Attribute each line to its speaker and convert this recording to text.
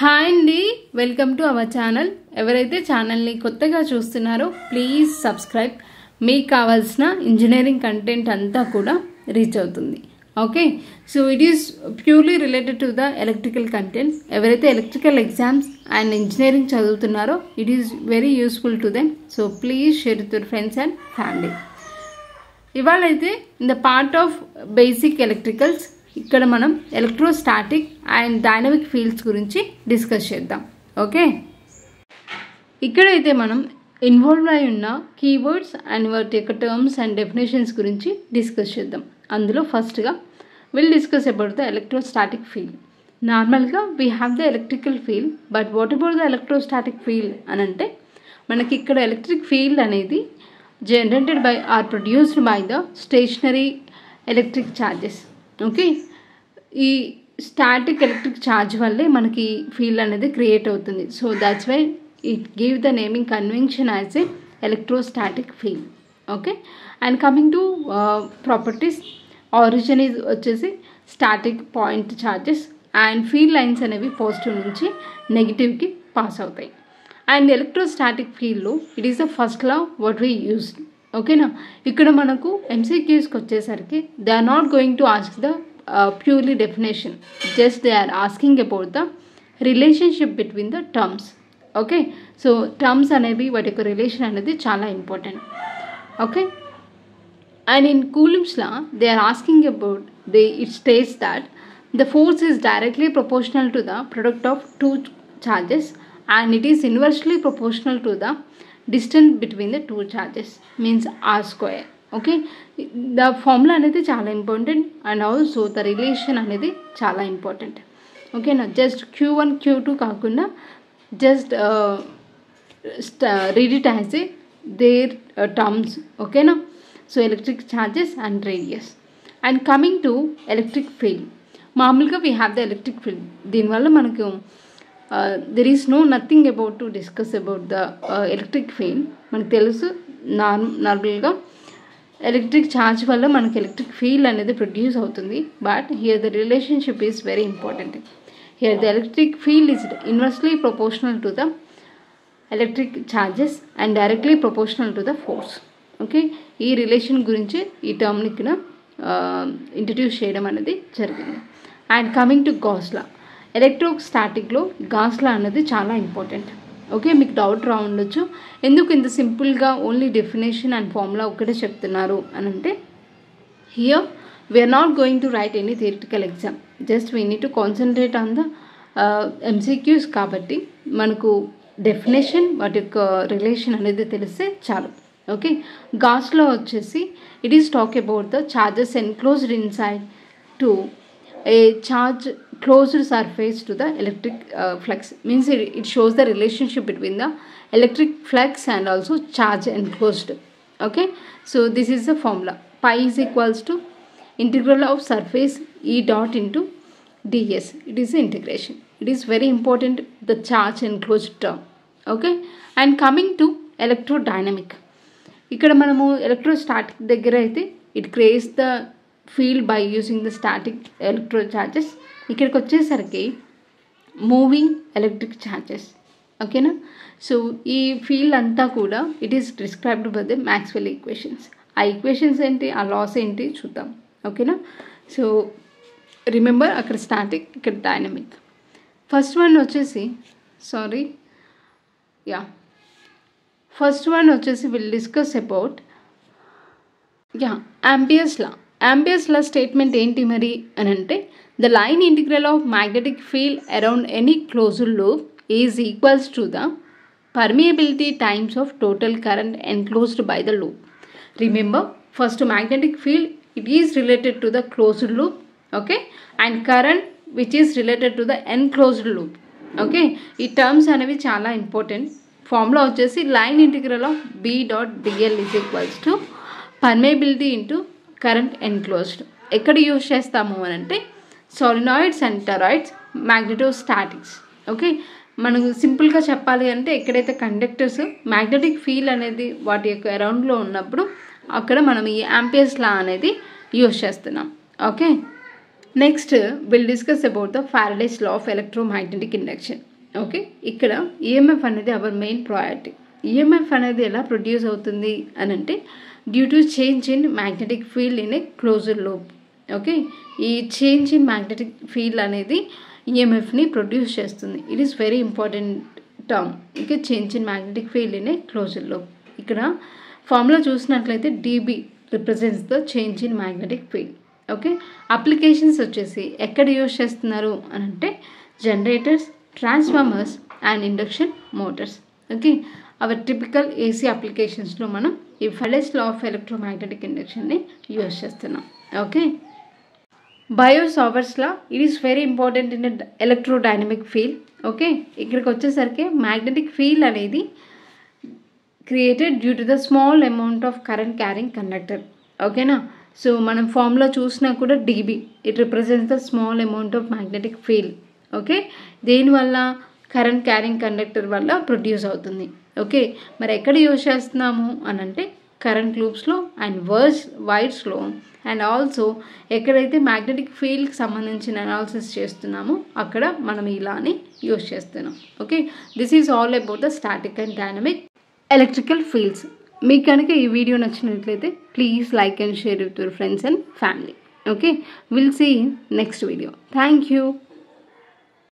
Speaker 1: Hi అండి, welcome to our channel. ఎవరైతే ఛానల్ని కొత్తగా చూస్తున్నారో ప్లీజ్ సబ్స్క్రైబ్. మీకు కావాల్సిన ఇంజనీరింగ్ కంటెంట్ అంతా కూడా రీచ్ అవుతుంది. Okay, so it is purely related to the electrical content. ఎవరైతే ఎలక్ట్రికల్ ఎగ్జామ్స్ అండ్ ఇంజనీరింగ్ చదువుతున్నారో it is very useful to them. So please share with your friends and family. ఇవాళ అయితే in the part of basic electricals ఇక్కడ మనం electrostatic and dynamic fields గురించి discuss చేద్దాం. Okay, ఇక్కడైతే మనం ఇన్వాల్వ్ అయి ఉన్న కీవర్డ్స్ అండ్ వాటి యొక్క టర్మ్స్ అండ్ డెఫినేషన్స్ గురించి డిస్కస్ చేద్దాం. అందులో ఫస్ట్గా will discuss about the electrostatic field. నార్మల్గా we have the electrical field, but what about the electrostatic field అని అంటే మనకి ఇక్కడ ఎలక్ట్రిక్ ఫీల్డ్ అనేది generated by or produced by the stationary electric charges. Okay, ఈ స్టాటిక్ ఎలక్ట్రిక్ ఛార్జ్ వల్లే మనకి field అనేది క్రియేట్ అవుతుంది. So that's why it give the naming convention as a electrostatic field. Okay, and coming to properties, origin వచ్చేసి static point charges and field lines అనేవి positive నుంచి నెగిటివ్కి pass అవుతాయి. And electrostatic ఫీల్డ్లో it is the first law what we used. ఓకేనా, ఇక్కడ మనకు ఎంసీక్యూస్కి వచ్చేసరికి they are not going to ask the purely definition, just they are asking about the relationship between the terms. Okay, so terms అనేవి వాటి యొక్క relation అనేది చాలా important. Okay, and in Coulomb's law they are asking about it states that the force is directly proportional to the product of two charges and it is inversely proportional to the distance between the two charges, means r square. Okay, the formula అనేది చాలా important and also the relation అనేది చాలా important. ఓకేనా, just Q1 Q2 కాకుండా just read it as a there terms. ఓకేనా, so electric charges and radius. And coming to electric field, మామూలుగా we have the electric field. దీనివల్ల మనకు there is nothing about to discuss about the electric field. మనకు తెలుసు నార్మల్గా electric charge వల్ల మనకి electric field అనేది ప్రొడ్యూస్ అవుతుంది. But here the relationship is very important. Here the electric field is inversely proportional to the electric charges and directly proportional to the force. Okay, ఈ relation గురించి ఈ టర్మ్ని ఇక్కడ introduce చేయడం అనేది జరిగింది. And coming to Gauss law, ఎలక్ట్రోస్టాటిక్లో Gauss law అనేది చాలా ఇంపార్టెంట్. ఓకే, మీకు డౌట్ రా ఉండొచ్చు, ఎందుకు ఇంత సింపుల్గా ఓన్లీ డెఫినేషన్ అండ్ ఫార్ములా ఒక్కటే చెప్తున్నారు అని అంటే, here we're not going to write any theoretical exam, just we need to concentrate on the MCQs. కాబట్టి మనకు డెఫినేషన్ వాటి యొక్క రిలేషన్ అనేది తెలిస్తే చాలు. ఓకే, గాస్లో వచ్చేసి it is talk about the charges enclosed inside to a charge closed surface to the electric flux, means it shows the relationship between the electric flux and also charge enclosed. Okay, so this is the formula. Pi is equals to integral of surface E dot into ds. It is the integration. It is very important, the charge enclosed term. Okay, and coming to electrodynamic, ఇక్కడ మనము electrostatic దగ్గర అయితే it creates the field by using the static electro charges. ఇక్కడికి వచ్చేసరికి moving electric charges. ఓకేనా, so ఈ field అంతా కూడా it is described by the Maxwell equations. ఆ ఈక్వేషన్స్ ఏంటి, ఆ లాస్ ఏంటి చూద్దాం. ఓకేనా, సో రిమెంబర్ అక్కడ స్టాటిక్, ఇక్కడ డైనమిక్. ఫస్ట్ వన్ వచ్చేసి will discuss about Ampere's law. Ampere's law statement ఏంటి మరి అని అంటే, the line integral of magnetic field around any closed loop is equals to the permeability times of total current enclosed by the loop. Remember, first magnetic field it is related to the closed loop. Okay, and current which is related to the enclosed loop. Okay, ఈ terms అనేవి చాలా important. Formula వచ్చేసి line integral of B dot DL is equals to permeability into current enclosed. ఎక్కడ use చేస్తాము అని అంటే సాలినాయిడ్స్ and టెరాయిడ్స్, మ్యాగ్నెటోస్టాటిక్స్. Okay, మనకు సింపుల్గా చెప్పాలి అంటే ఎక్కడైతే కండక్టర్స్ మ్యాగ్నెటిక్ ఫీల్డ్ అనేది వాటి యొక్క అరౌండ్లో ఉన్నప్పుడు అక్కడ మనం ఈ ఆంపియర్స్ లా అనేది యూజ్ చేస్తున్నాం. Okay, next will discuss about the Faraday's law of electromagnetic induction. Okay, ఇక్కడ ఈఎంఎఫ్ అనేది అవర్ మెయిన్ ప్రయారిటీ. ఈఎంఎఫ్ అనేది ఎలా ప్రొడ్యూస్ అవుతుంది అని అంటే due to change in magnetic field in a closed loop. Okay, ఈ చేంజ్ ఇన్ మ్యాగ్నెటిక్ ఫీల్డ్ అనేది ఈఎంఎఫ్ని produce చేస్తుంది. It is very important term. Okay, change in magnetic field in a closed loop. ఇక్కడ formula చూసినట్లయితే dB represents the change in magnetic field. Okay, applications వచ్చేసి ఎక్కడ use చేస్తున్నారు అని అంటే generators, transformers and induction motors. Okay, our typical AC అప్లికేషన్స్లో మనం ఈ ఫెరడేస్ లా ఆఫ్ ఎలక్ట్రోమాగ్నెటిక్ ఇండక్షన్ని యూజ్ చేస్తున్నాం. Okay, Biot Savart's law it is very important in electrodynamic field. Okay, ఇక్కడికి వచ్చేసరికి మ్యాగ్నెటిక్ ఫీల్డ్ అనేది created due to the small amount of current carrying conductor. ఓకేనా, so మనం ఫార్ములా చూసినా కూడా dB it represents the small amount of magnetic field. Okay, దేనివల్ల? Current carrying conductor వల్ల produce అవుతుంది. ఓకే, మరి ఎక్కడ యూజ్ చేస్తున్నాము అని అంటే కరెంట్ లూప్స్లో అండ్ వైర్స్లో అండ్ ఆల్సో ఎక్కడైతే మ్యాగ్నెటిక్ ఫీల్డ్కి సంబంధించిన అనాలిసిస్ చేస్తున్నామో అక్కడ మనం ఇలానే యూజ్ చేస్తున్నాం. Okay, this is all about the static and dynamic electrical fields. మీకు కనుక ఈ వీడియో నచ్చినట్లయితే please like and share with your friends and family. Okay, will see in next video. Thank you.